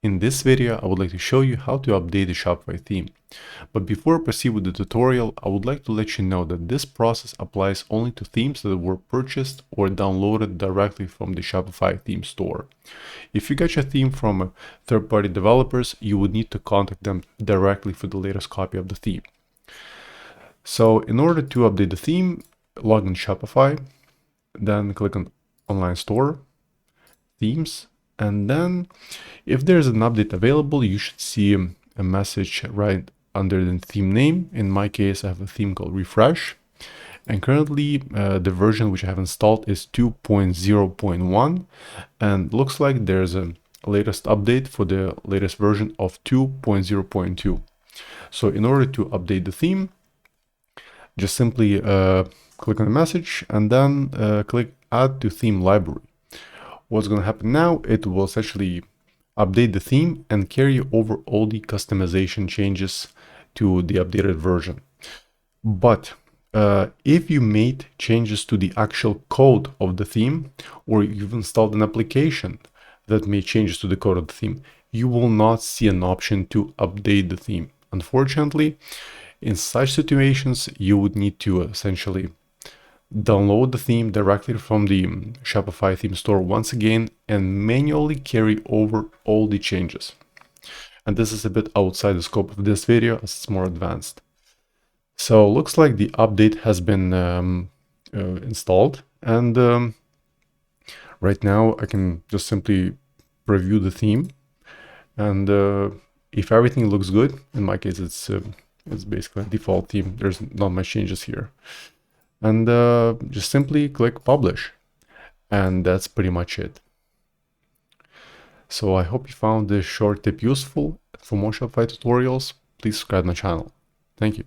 In this video, I would like to show you how to update the Shopify theme. But before I proceed with the tutorial, I would like to let you know that this process applies only to themes that were purchased or downloaded directly from the Shopify Theme Store. If you get your theme from third-party developers, you would need to contact them directly for the latest copy of the theme. So in order to update the theme, log in Shopify, then click on Online Store, Themes, and then if there's an update available, you should see a message right under the theme name. In my case, I have a theme called Refresh. And currently the version which I have installed is 2.0.1, and looks like there's a latest update for the latest version of 2.0.2. So in order to update the theme, just simply click on the message and then click Add to Theme Library. What's going to happen now, it will essentially update the theme and carry over all the customization changes to the updated version. But if you made changes to the actual code of the theme, or you've installed an application that made changes to the code of the theme, you will not see an option to update the theme. Unfortunately, in such situations, you would need to essentially download the theme directly from the Shopify Theme Store once again and manually carry over all the changes. And this is a bit outside the scope of this video as it's more advanced. So looks like the update has been installed, and right now I can just simply preview the theme, and if everything looks good, in my case it's basically a default theme, there's not much changes here, and just simply click publish, and that's pretty much it. So I hope you found this short tip useful. For more Shopify tutorials, please subscribe to my channel. Thank you.